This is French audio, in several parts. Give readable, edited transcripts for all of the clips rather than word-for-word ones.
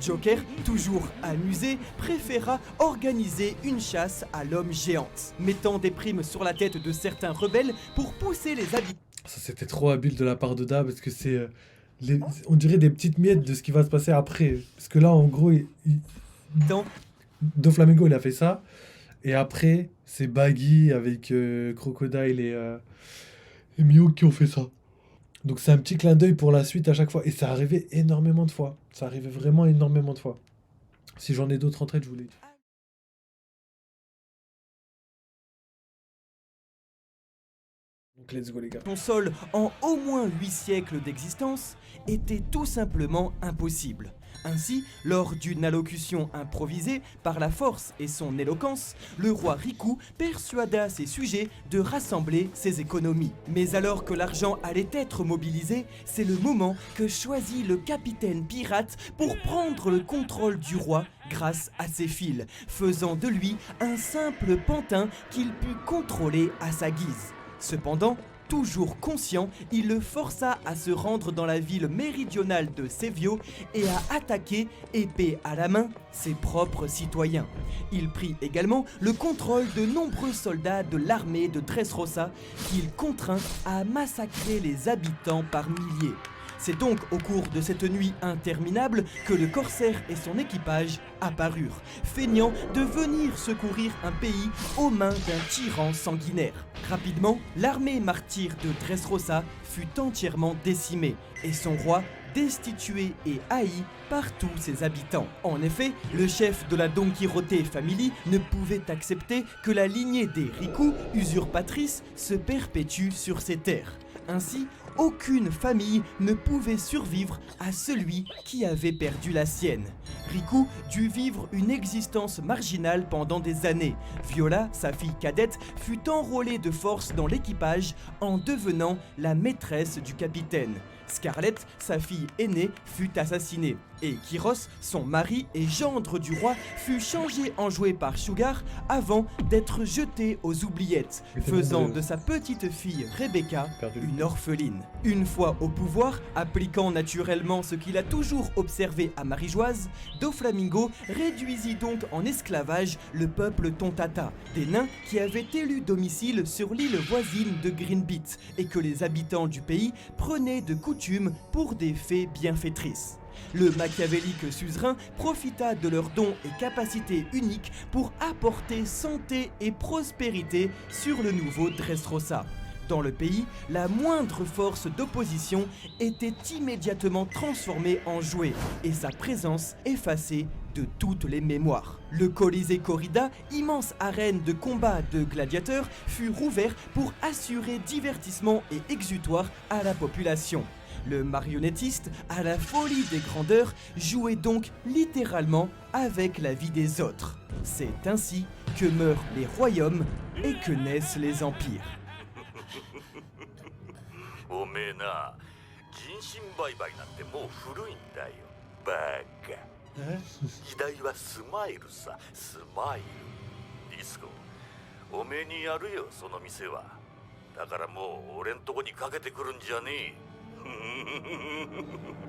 Joker, toujours amusé, préféra organiser une chasse à l'homme géante, mettant des primes sur la tête de certains rebelles pour pousser les habitants. Ça, c'était trop habile de la part de Da parce que on dirait des petites miettes de ce qui va se passer après. Parce que là, en gros, Doflamingo, il a fait ça. Et après, c'est Baggy avec Crocodile et Mihawk qui ont fait ça. Donc c'est un petit clin d'œil pour la suite à chaque fois. Et ça arrivait énormément de fois. Ça arrivait vraiment énormément de fois. Si j'en ai d'autres en tête, je vous les dis. Donc let's go les gars. Console en au moins 8 siècles d'existence était tout simplement impossible. Ainsi, lors d'une allocution improvisée par la force et son éloquence, le roi Riku persuada ses sujets de rassembler ses économies. Mais alors que l'argent allait être mobilisé, c'est le moment que choisit le capitaine pirate pour prendre le contrôle du roi grâce à ses fils, faisant de lui un simple pantin qu'il put contrôler à sa guise. Cependant, toujours conscient, il le força à se rendre dans la ville méridionale de Sevio et à attaquer, épée à la main, ses propres citoyens. Il prit également le contrôle de nombreux soldats de l'armée de Dressrosa qu'il contraint à massacrer les habitants par milliers. C'est donc au cours de cette nuit interminable que le corsaire et son équipage apparurent, feignant de venir secourir un pays aux mains d'un tyran sanguinaire. Rapidement, l'armée martyre de Dressrosa fut entièrement décimée et son roi destitué et haï par tous ses habitants. En effet, le chef de la Don Quijote Family ne pouvait accepter que la lignée des Riku, usurpatrice, se perpétue sur ses terres. Ainsi, aucune famille ne pouvait survivre à celui qui avait perdu la sienne. Riku dut vivre une existence marginale pendant des années. Viola, sa fille cadette, fut enrôlée de force dans l'équipage en devenant la maîtresse du capitaine. Scarlett, sa fille aînée, fut assassinée. Et Kyros, son mari et gendre du roi, fut changé en jouet par Sugar avant d'être jeté aux oubliettes, faisant de sa petite fille Rebecca une orpheline. Une fois au pouvoir, appliquant naturellement ce qu'il a toujours observé à Marie-Joise, Doflamingo réduisit donc en esclavage le peuple Tontata, des nains qui avaient élu domicile sur l'île voisine de Greenbeat et que les habitants du pays prenaient de coutume pour des fées bienfaitrices. Le machiavélique suzerain profita de leurs dons et capacités uniques pour apporter santé et prospérité sur le nouveau Dressrosa. Dans le pays, la moindre force d'opposition était immédiatement transformée en jouet et sa présence effacée de toutes les mémoires. Le Colisée Corrida, immense arène de combat de gladiateurs, fut rouvert pour assurer divertissement et exutoire à la population. Le marionnettiste, à la folie des grandeurs, jouait donc littéralement avec la vie des autres. C'est ainsi que meurent les royaumes et que naissent les empires. おめえな、人身売買なんてもう古いんだよ、バカ。時代はスマイルさ、スマイル。ディスコ、おめえにやるよ、その店は。だからもう俺んとこにかけてくるんじゃねえ。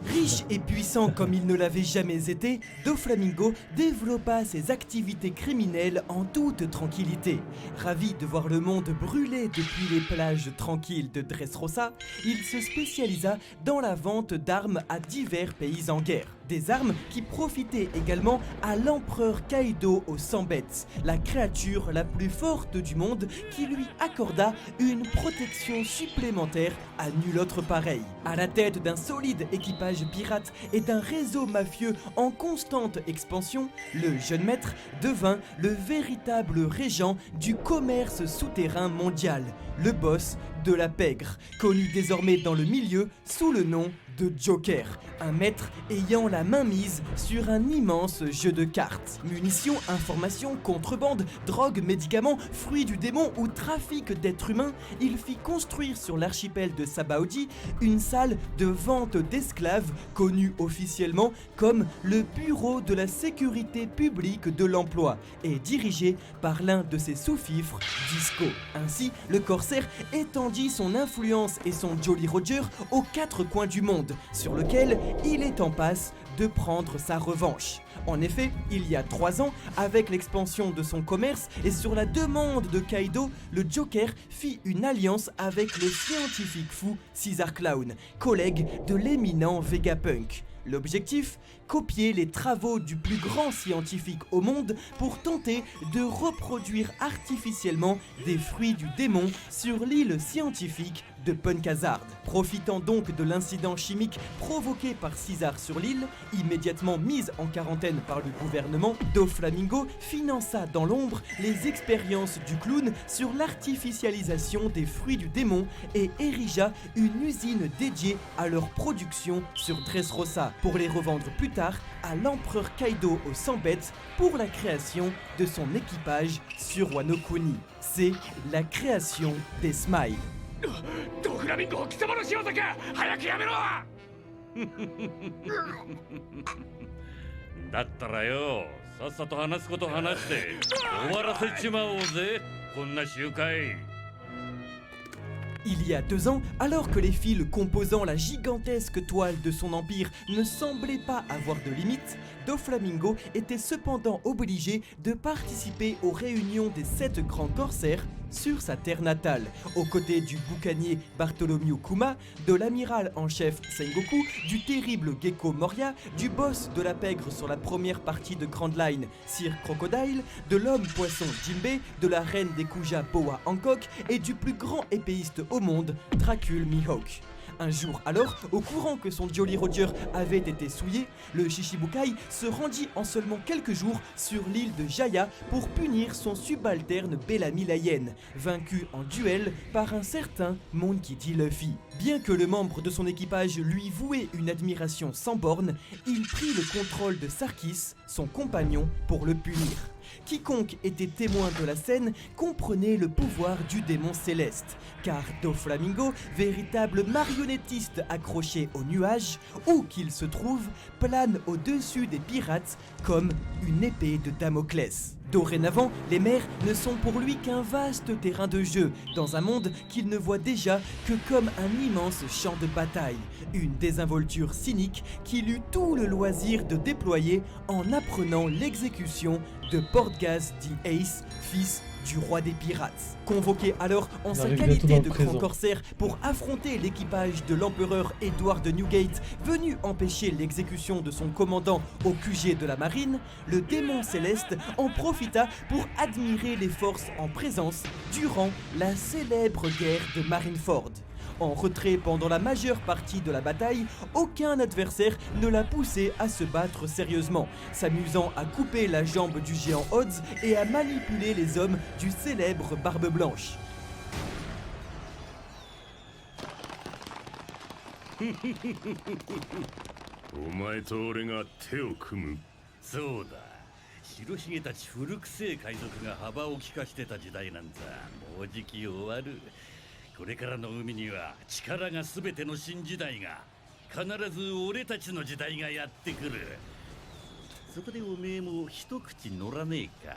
Riche et puissant comme il ne l'avait jamais été, Doflamingo développa ses activités criminelles en toute tranquillité. Ravi de voir le monde brûler depuis les plages tranquilles de Dressrosa, il se spécialisa dans la vente d'armes à divers pays en guerre. Des armes qui profitaient également à l'empereur Kaido aux 100 bêtes, la créature la plus forte du monde qui lui accorda une protection supplémentaire à nul autre pareil. À la tête d'un solide équipage pirate et d'un réseau mafieux en constante expansion, le jeune maître devint le véritable régent du commerce souterrain mondial, le boss de la pègre, connu désormais dans le milieu sous le nom de Joker, un maître ayant la main mise sur un immense jeu de cartes. Munitions, informations, contrebande, drogue, médicaments, fruits du démon ou trafic d'êtres humains, il fit construire sur l'archipel de Sabaody une salle de vente d'esclaves connue officiellement comme le Bureau de la Sécurité Publique de l'Emploi et dirigé par l'un de ses sous-fifres, Disco. Ainsi, le corsaire étendit étendit son influence et son Jolly Roger aux 4 coins du monde, sur lequel il est en passe de prendre sa revanche. En effet, il y a 3 ans, avec l'expansion de son commerce et sur la demande de Kaido, le Joker fit une alliance avec le scientifique fou Caesar Clown, collègue de l'éminent Vegapunk. L'objectif, copier les travaux du plus grand scientifique au monde pour tenter de reproduire artificiellement des fruits du démon sur l'île scientifique de Punk Hazard. Profitant donc de l'incident chimique provoqué par Caesar sur l'île, immédiatement mise en quarantaine par le gouvernement, Doflamingo finança dans l'ombre les expériences du clown sur l'artificialisation des fruits du démon et érigea une usine dédiée à leur production sur Dressrosa pour les revendre plus tard à l'empereur Kaido aux 100 bêtes pour la création de son équipage sur Wano Kuni. C'est la création des Smiles. ドフラミンゴ貴様の仕業か早くやめろだったらよさっさと話すこと話して終わらせちまおうぜこんな集会 Il y a 2 ans, alors que les fils composant la gigantesque toile de son empire ne semblaient pas avoir de limite, Doflamingo était cependant obligé de participer aux réunions des 7 grands corsaires sur sa terre natale, aux côtés du boucanier Bartholomew Kuma, de l'amiral en chef Sengoku, du terrible Gecko Moria, du boss de la pègre sur la première partie de Grand Line, Sir Crocodile, de l'homme poisson Jinbei, de la reine des Kuja Boa Hancock et du plus grand épéiste au monde, Dracul Mihawk. Un jour alors, au courant que son Jolly Roger avait été souillé, le Shichibukai se rendit en seulement quelques jours sur l'île de Jaya pour punir son subalterne Bellamy la Hyène, vaincu en duel par un certain Monkey D. Luffy. Bien que le membre de son équipage lui vouait une admiration sans borne, il prit le contrôle de Sarkis, son compagnon, pour le punir. Quiconque était témoin de la scène comprenait le pouvoir du démon céleste, car Doflamingo, véritable marionnettiste accroché aux nuages, où qu'il se trouve, plane au-dessus des pirates comme une épée de Damoclès. Dorénavant, les mers ne sont pour lui qu'un vaste terrain de jeu, dans un monde qu'il ne voit déjà que comme un immense champ de bataille, une désinvolture cynique qu'il eut tout le loisir de déployer en apprenant l'exécution de Portgas the Ace, fils du roi des pirates. Convoqué alors en sa qualité de grand corsaire pour affronter l'équipage de l'empereur Edward de Newgate, venu empêcher l'exécution de son commandant au QG de la marine, le démon céleste en profita pour admirer les forces en présence durant la célèbre guerre de Marineford. En retrait pendant la majeure partie de la bataille, aucun adversaire ne l'a poussé à se battre sérieusement, s'amusant à couper la jambe du géant Odds et à manipuler les hommes du célèbre Barbe Blanche. お前と俺が手を組む。そうだ白ひげたち古くせえ海賊が幅を利かしてた時代なんざもうじき終わる。これからの海には力が全ての新時代が必ず俺たちの時代がやってくる。そこでおめえも一口乗らねえか。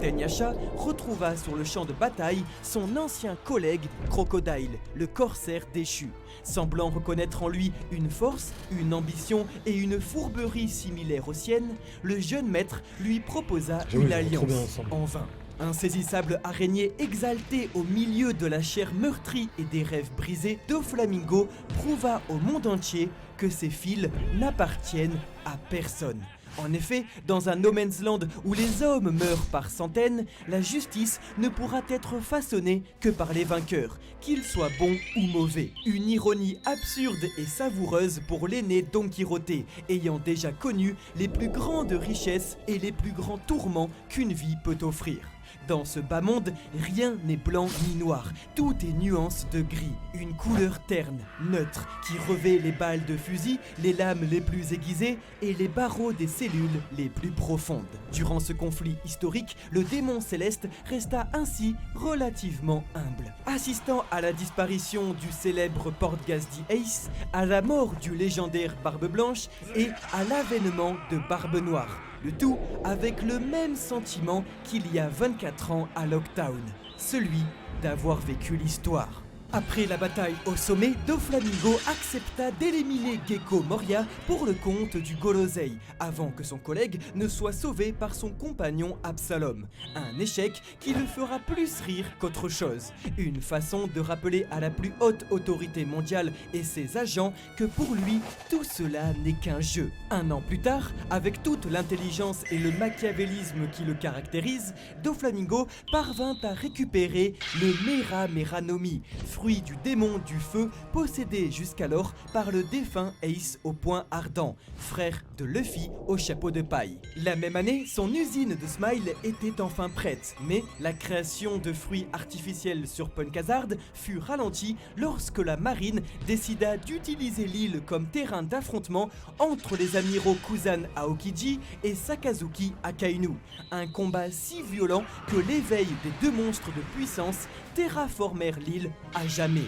Tenyasha retrouva sur le champ de bataille son ancien collègue Crocodile, le corsaire déchu. Semblant reconnaître en lui une force, une ambition et une fourberie similaires aux siennes, le jeune maître lui proposa une alliance en vain. Insaisissable araignée exaltée au milieu de la chair meurtrie et des rêves brisés, Doflamingo prouva au monde entier que ses fils n'appartiennent à personne. En effet, dans un no man's land où les hommes meurent par centaines, la justice ne pourra être façonnée que par les vainqueurs, qu'ils soient bons ou mauvais. Une ironie absurde et savoureuse pour l'aîné Don Quirote, ayant déjà connu les plus grandes richesses et les plus grands tourments qu'une vie peut offrir. Dans ce bas monde, rien n'est blanc ni noir, tout est nuance de gris, une couleur terne, neutre, qui revêt les balles de fusil, les lames les plus aiguisées et les barreaux des cellules les plus profondes. Durant ce conflit historique, le démon céleste resta ainsi relativement humble. Assistant à la disparition du célèbre Portgas the Ace, à la mort du légendaire Barbe Blanche et à l'avènement de Barbe Noire. Le tout avec le même sentiment qu'il y a 24 ans à Locktown, celui d'avoir vécu l'histoire. Après la bataille au sommet, Doflamingo accepta d'éliminer Gecko Moria pour le compte du Golosei, avant que son collègue ne soit sauvé par son compagnon Absalom. Un échec qui le fera plus rire qu'autre chose. Une façon de rappeler à la plus haute autorité mondiale et ses agents que pour lui, tout cela n'est qu'un jeu. Un an plus tard, avec toute l'intelligence et le machiavélisme qui le caractérisent, Doflamingo parvint à récupérer le Mera Meranomi, fruit du démon du feu possédé jusqu'alors par le défunt Ace au poing ardent, frère de Luffy au chapeau de paille. La même année, son usine de Smile était enfin prête, mais la création de fruits artificiels sur Punk Hazard fut ralentie lorsque la marine décida d'utiliser l'île comme terrain d'affrontement entre les amiraux Kuzan Aokiji et Sakazuki Akainu. Un combat si violent que l'éveil des deux monstres de puissance terraformèrent l'île à jamais.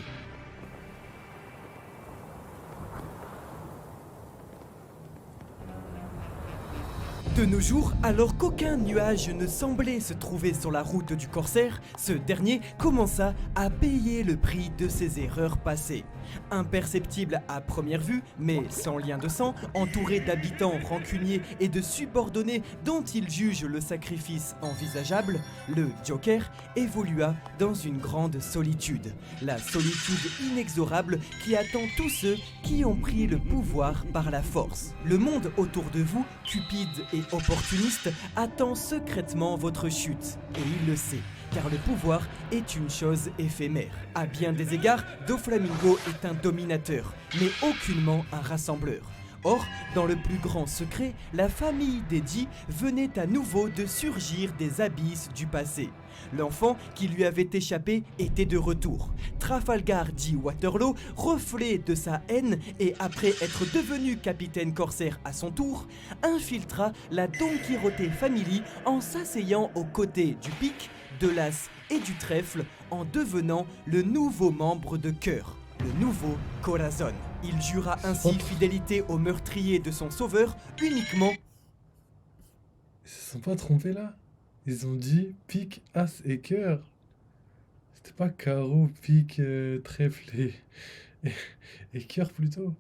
De nos jours, alors qu'aucun nuage ne semblait se trouver sur la route du corsaire, ce dernier commença à payer le prix de ses erreurs passées. Imperceptible à première vue, mais sans lien de sang, entouré d'habitants rancuniers et de subordonnés dont il juge le sacrifice envisageable, le Joker évolua dans une grande solitude. La solitude inexorable qui attend tous ceux qui ont pris le pouvoir par la force. Le monde autour de vous, cupide et opportuniste, attend secrètement votre chute. Et il le sait, car le pouvoir est une chose éphémère. À bien des égards, Doflamingo est un dominateur, mais aucunement un rassembleur. Or, dans le plus grand secret, la famille d'Eddie venait à nouveau de surgir des abysses du passé. L'enfant qui lui avait échappé était de retour. Trafalgar D. Waterloo, reflet de sa haine et après être devenu capitaine corsaire à son tour, infiltra la Don Quirote Family en s'asseyant aux côtés du pic, de l'as et du trèfle en devenant le nouveau membre de Cœur, le nouveau Corazon. Il jura ainsi fidélité au meurtrier de son sauveur uniquement... Ils se sont pas trompés là? Ils ont dit pique, as et cœur. C'était pas carreau, pique, trèfle et cœur plutôt.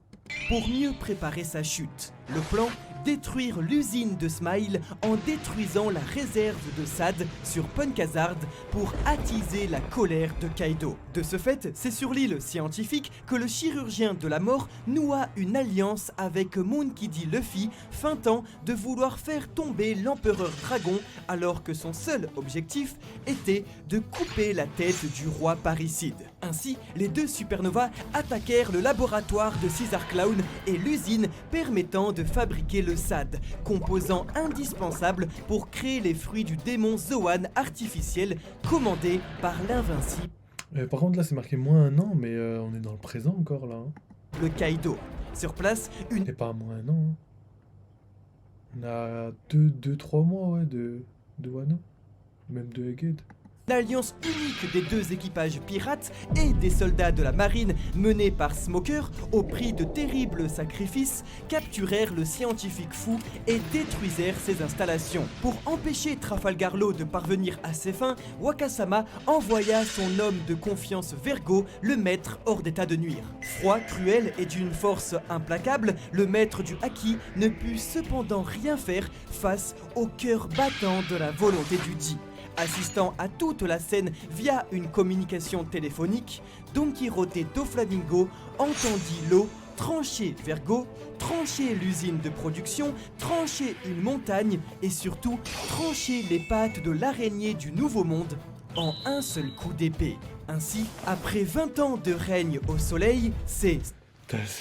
Pour mieux préparer sa chute, le plan, détruire l'usine de Smile en détruisant la réserve de Sad sur Punk Hazard pour attiser la colère de Kaido. De ce fait, c'est sur l'île scientifique que le chirurgien de la mort noua une alliance avec Monkey D. Luffy, feintant de vouloir faire tomber l'empereur dragon alors que son seul objectif était de couper la tête du roi parricide. Ainsi, les deux supernovas attaquèrent le laboratoire de Caesar Clown et l'usine permettant de fabriquer le SAD, composant indispensable pour créer les fruits du démon Zoan artificiel commandé par l'invincible. Par contre là c'est marqué moins un an, mais on est dans le présent encore là. Hein. Le Kaido. Sur place, une... Et pas moins un an. Hein. On a 2-3 mois ouais, de Wano. Même de Egghead. L'alliance unique des deux équipages pirates et des soldats de la marine menés par Smoker, au prix de terribles sacrifices, capturèrent le scientifique fou et détruisèrent ses installations. Pour empêcher Trafalgar Law de parvenir à ses fins, Wakasama envoya son homme de confiance Vergo, le maître hors d'état de nuire. Froid, cruel et d'une force implacable, le maître du Haki ne put cependant rien faire face au cœur battant de la volonté du Di. Assistant à toute la scène via une communication téléphonique, Don Quirote Doflamingo entendit l'eau trancher Vergo, trancher l'usine de production, trancher une montagne et surtout trancher les pattes de l'araignée du Nouveau Monde en un seul coup d'épée. Ainsi, après 20 ans de règne au soleil, c'est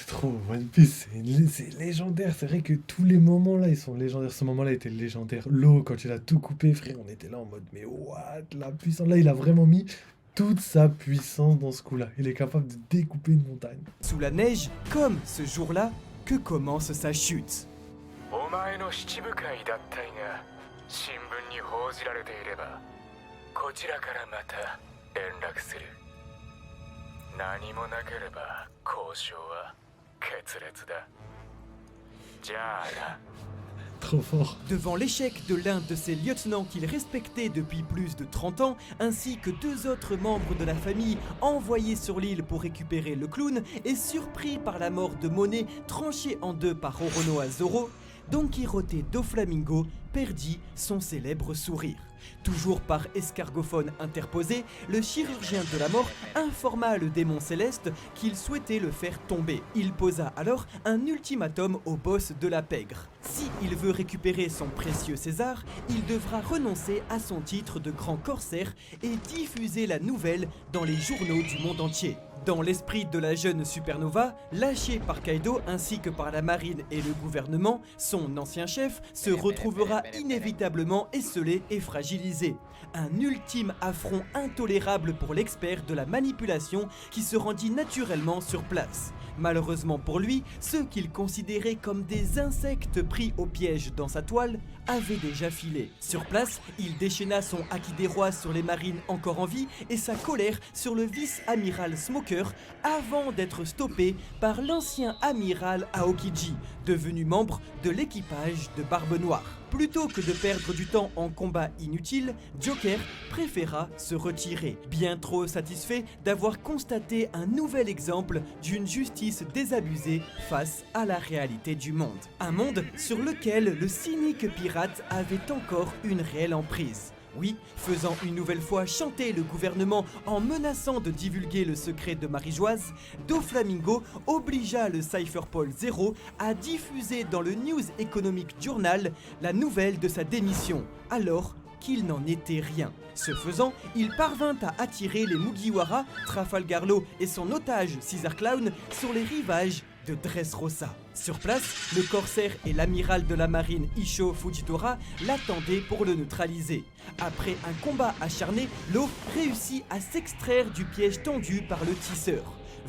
trop One Piece, c'est légendaire, c'est vrai que tous les moments là ils sont légendaires, ce moment là était légendaire. L'eau quand il a tout coupé frère, on était là en mode mais what, la puissance, là il a vraiment mis toute sa puissance dans ce coup là, il est capable de découper une montagne. Sous la neige, comme ce jour-là, que commence sa chute. Trop fort. Devant l'échec de l'un de ses lieutenants qu'il respectait depuis plus de 30 ans, ainsi que 2 autres membres de la famille envoyés sur l'île pour récupérer le clown, et surpris par la mort de Monet tranchée en 2 par Oronoa Zoro, Don Quijote do Flamingo perdit son célèbre sourire. Toujours par escargophone interposé, le chirurgien de la mort informa le démon céleste qu'il souhaitait le faire tomber. Il posa alors un ultimatum au boss de la pègre. Si il veut récupérer son précieux César, il devra renoncer à son titre de grand corsaire et diffuser la nouvelle dans les journaux du monde entier. Dans l'esprit de la jeune supernova, lâché par Kaido ainsi que par la marine et le gouvernement, son ancien chef se retrouvera inévitablement esselé et fragilisé. Un ultime affront intolérable pour l'expert de la manipulation qui se rendit naturellement sur place. Malheureusement pour lui, ceux qu'il considérait comme des insectes pris au piège dans sa toile avaient déjà filé. Sur place, il déchaîna son haki des rois sur les marines encore en vie et sa colère sur le vice-amiral Smoker avant d'être stoppé par l'ancien amiral Aokiji, devenu membre de l'équipage de Barbe Noire. Plutôt que de perdre du temps en combat inutile, Joker préféra se retirer, bien trop satisfait d'avoir constaté un nouvel exemple d'une justice désabusée face à la réalité du monde. Un monde sur lequel le cynique pirate avait encore une réelle emprise. Oui, faisant une nouvelle fois chanter le gouvernement en menaçant de divulguer le secret de Marie-Joise, Doflamingo obligea le Cypherpol 0 à diffuser dans le News Economic Journal la nouvelle de sa démission, alors qu'il n'en était rien. Ce faisant, il parvint à attirer les Mugiwara, Trafalgar Law et son otage Caesar Clown sur les rivages de Dressrosa. Sur place, le corsaire et l'amiral de la marine Isho Fujitora l'attendaient pour le neutraliser. Après un combat acharné, Law réussit à s'extraire du piège tendu par le tisseur.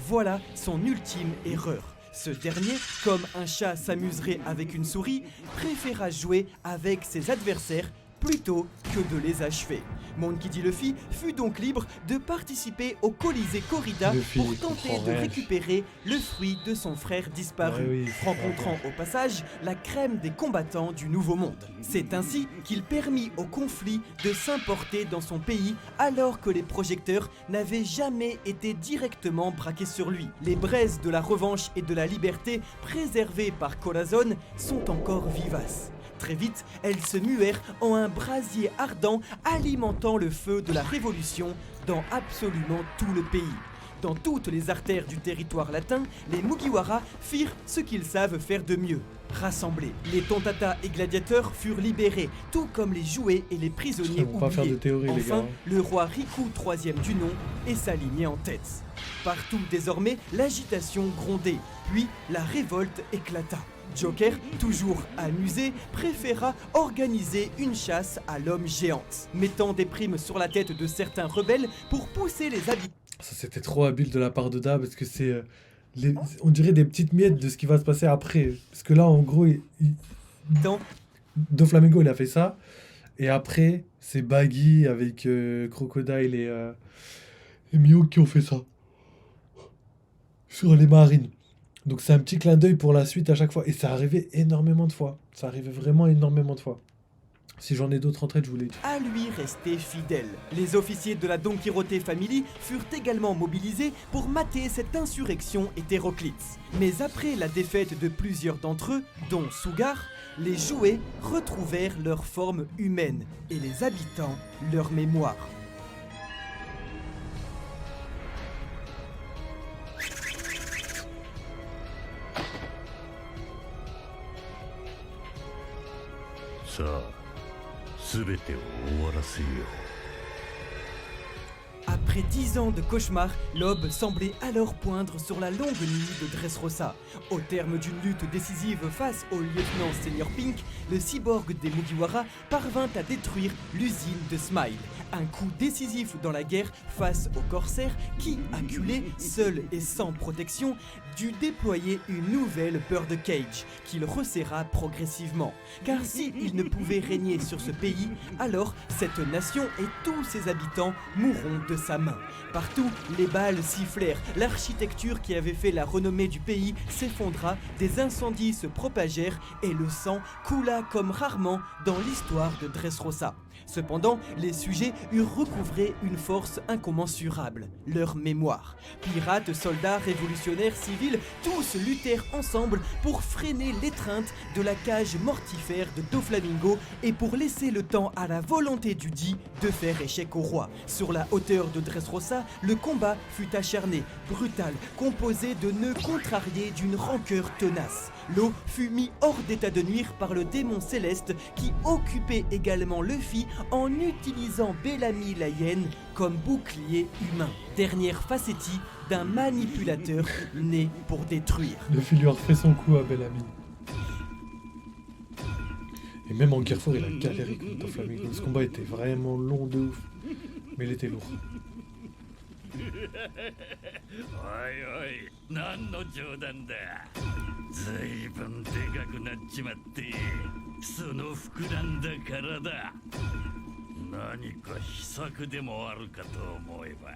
Voilà son ultime erreur. Ce dernier, comme un chat s'amuserait avec une souris, préféra jouer avec ses adversaires plutôt que de les achever. Monkey D. Luffy fut donc libre de participer au Colisée Corrida pour tenter de récupérer le fruit de son frère disparu, rencontrant au passage la crème des combattants du Nouveau Monde. C'est ainsi qu'il permit au conflit de s'importer dans son pays alors que les projecteurs n'avaient jamais été directement braqués sur lui. Les braises de la revanche et de la liberté préservées par Corazon sont encore vivaces. Très vite, elles se muèrent en un brasier ardent alimentant le feu de la révolution dans absolument tout le pays. Dans toutes les artères du territoire latin, les Mugiwara firent ce qu'ils savent faire de mieux, rassembler. Les Tontata et gladiateurs furent libérés, tout comme les jouets et les prisonniers oubliés. Pas faire de théorie, enfin, les gars. le roi Riku, 3e du nom, est s'aligné en tête. Partout désormais, l'agitation grondait, puis la révolte éclata. Joker, toujours amusé, préféra organiser une chasse à l'homme géante, mettant des primes sur la tête de certains rebelles pour pousser les habitants. Ça, c'était trop habile de la part de Da, parce que c'est... on dirait des petites miettes de ce qui va se passer après. Parce que là, en gros, Doflamingo, il a fait ça. Et après, c'est Baggy avec Crocodile et Mihawk qui ont fait ça. Sur les marines. Donc c'est un petit clin d'œil pour la suite à chaque fois. Et ça arrivait énormément de fois. Ça arrivait vraiment énormément de fois. Si j'en ai d'autres en tête, je vous l'ai dit. À lui rester fidèle. Les officiers de la Don Quijote Family furent également mobilisés pour mater cette insurrection hétéroclite. Mais après la défaite de plusieurs d'entre eux, dont Sugar, les jouets retrouvèrent leur forme humaine et les habitants leur mémoire. Après 10 ans de cauchemar, l'aube semblait alors poindre sur la longue nuit de Dressrosa. Au terme d'une lutte décisive face au lieutenant Senior Pink, le cyborg des Mugiwara parvint à détruire l'usine de Smile. Un coup décisif dans la guerre face aux corsaires qui, acculés, seuls et sans protection, dut déployer une nouvelle Birdcage qu'il resserra progressivement. Car s'il ne pouvait régner sur ce pays, alors cette nation et tous ses habitants mourront de de sa main. Partout, les balles sifflèrent, l'architecture qui avait fait la renommée du pays s'effondra, des incendies se propagèrent et le sang coula comme rarement dans l'histoire de Dressrosa. Cependant, les sujets eurent recouvré une force incommensurable, leur mémoire. Pirates, soldats, révolutionnaires, civils, tous luttèrent ensemble pour freiner l'étreinte de la cage mortifère de Doflamingo et pour laisser le temps à la volonté du dit de faire échec au roi. Sur la hauteur de Dressrosa, le combat fut acharné, brutal, composé de nœuds contrariés d'une rancœur tenace. L'eau fut mis hors d'état de nuire par le démon céleste qui occupait également Luffy en utilisant Bellamy la hyène comme bouclier humain. Dernière facétie d'un manipulateur né pour détruire. Luffy lui a refait son coup à Bellamy. Et même en Gearfort, il a galéré contre Doflamingo. Ce combat était vraiment long de ouf. Mais il était lourd. おいおい何の冗談だずいぶんでかくなっちまってその膨らんだ体何か秘策でもあるかと思えば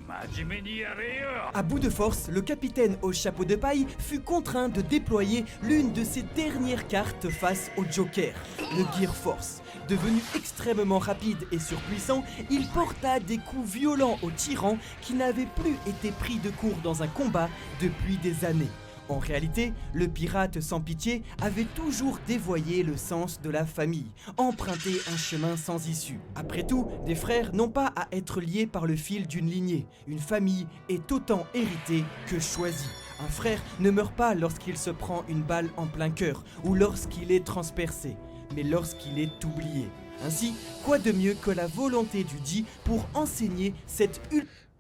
真面目にやれよ À bout de force, le capitaine au chapeau de paille fut contraint de déployer l'une de ses dernières cartes face au Joker, le Gear Force. Devenu extrêmement rapide et surpuissant, il porta des coups violents au tyran qui n'avait plus été pris de court dans un combat depuis des années. En réalité, le pirate sans pitié avait toujours dévoyé le sens de la famille, emprunté un chemin sans issue. Après tout, des frères n'ont pas à être liés par le fil d'une lignée. Une famille est autant héritée que choisie. Un frère ne meurt pas lorsqu'il se prend une balle en plein cœur ou lorsqu'il est transpercé, mais lorsqu'il est oublié. Ainsi, quoi de mieux que la volonté du Di pour enseigner cette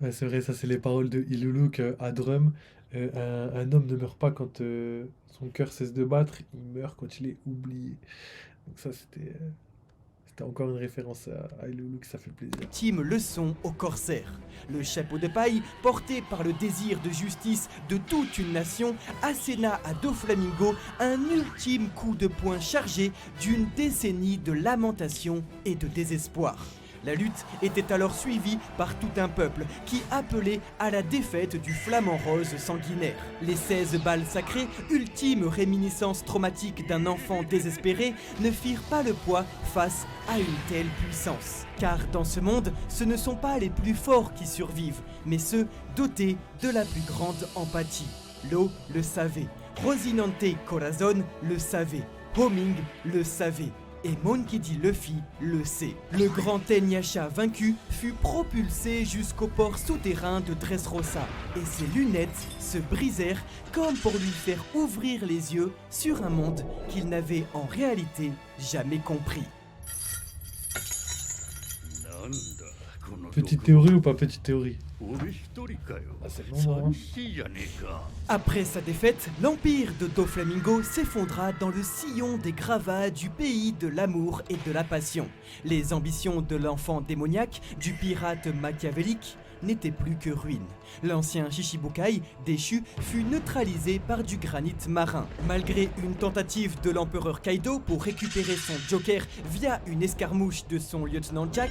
Ouais, c'est vrai, ça c'est les paroles de Iluluk à Drum. Un homme ne meurt pas quand son cœur cesse de battre, il meurt quand il est oublié. Donc ça c'était encore une référence à Iluluk, ça fait plaisir. ultime leçon aux corsaires. Le chapeau de paille, porté par le désir de justice de toute une nation, asséna à Doflamingo un ultime coup de poing chargé d'une décennie de lamentations et de désespoir. La lutte était alors suivie par tout un peuple qui appelait à la défaite du flamant rose sanguinaire. Les 16 balles sacrées, ultime réminiscence traumatique d'un enfant désespéré, ne firent pas le poids face à une telle puissance. Car dans ce monde, ce ne sont pas les plus forts qui survivent, mais ceux dotés de la plus grande empathie. L'eau le savait, Rosinante Corazon le savait, Homing le savait. Et Monkey D. Luffy le sait. Le grand Enyasha vaincu fut propulsé jusqu'au port souterrain de Dressrosa et ses lunettes se brisèrent comme pour lui faire ouvrir les yeux sur un monde qu'il n'avait en réalité jamais compris. Petite théorie ou pas petite théorie? Ah, c'est le moment, hein. Après sa défaite, l'empire de Doflamingo s'effondra dans le sillon des gravats du pays de l'amour et de la passion. Les ambitions de l'enfant démoniaque, du pirate machiavélique, n'étaient plus que ruines. L'ancien Shichibukai, déchu, fut neutralisé par du granit marin. Malgré une tentative de l'empereur Kaido pour récupérer son Joker via une escarmouche de son lieutenant Jack,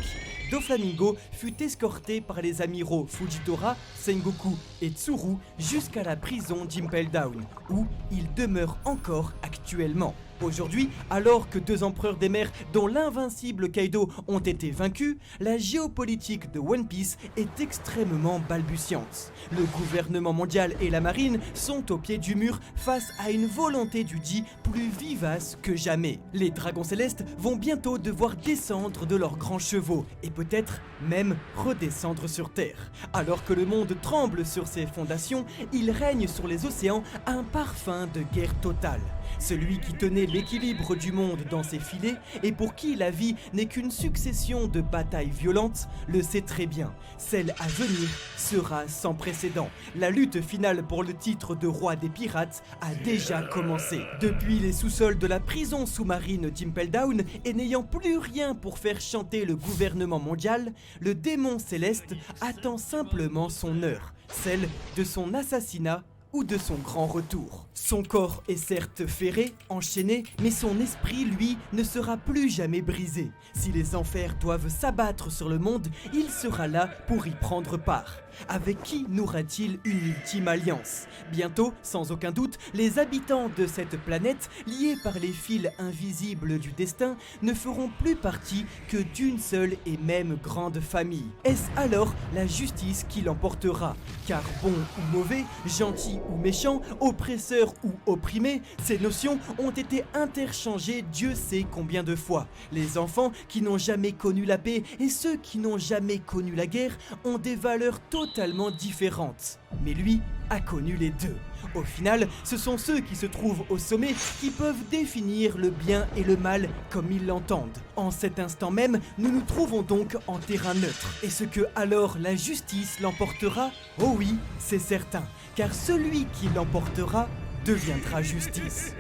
Doflamingo fut escorté par les amiraux Fujitora, Sengoku et Tsuru jusqu'à la prison d'Impel Down, où il demeure encore actuellement. Aujourd'hui, alors que deux empereurs des mers, dont l'invincible Kaido, ont été vaincus, la géopolitique de One Piece est extrêmement balbutiante. Le gouvernement mondial et la marine sont au pied du mur face à une volonté du Di plus vivace que jamais. Les dragons célestes vont bientôt devoir descendre de leurs grands chevaux et peut-être même redescendre sur Terre. Alors que le monde tremble sur ses fondations, il règne sur les océans un parfum de guerre totale. Celui qui tenait l'équilibre du monde dans ses filets et pour qui la vie n'est qu'une succession de batailles violentes, le sait très bien. Celle à venir sera sans précédent. La lutte finale pour le titre de roi des pirates a déjà commencé. Depuis les sous-sols de la prison sous-marine d'Impel Down et n'ayant plus rien pour faire chanter le gouvernement mondial, le démon céleste attend simplement son heure, celle de son assassinat ou de son grand retour. Son corps est certes ferré, enchaîné, mais son esprit, lui, ne sera plus jamais brisé. Si les enfers doivent s'abattre sur le monde, il sera là pour y prendre part. Avec qui nouera-t-il une ultime alliance? Bientôt, sans aucun doute, les habitants de cette planète, liés par les fils invisibles du destin, ne feront plus partie que d'une seule et même grande famille. Est-ce alors la justice qui l'emportera? Car bon ou mauvais, gentil ou méchant, oppresseur ou opprimé, ces notions ont été interchangées Dieu sait combien de fois. Les enfants qui n'ont jamais connu la paix et ceux qui n'ont jamais connu la guerre ont des valeurs totalement différentes. Mais lui a connu les deux. Au final, ce sont ceux qui se trouvent au sommet qui peuvent définir le bien et le mal comme ils l'entendent. En cet instant même, nous nous trouvons donc en terrain neutre. Est-ce que alors la justice l'emportera? Oh oui, c'est certain, car celui qui l'emportera deviendra justice.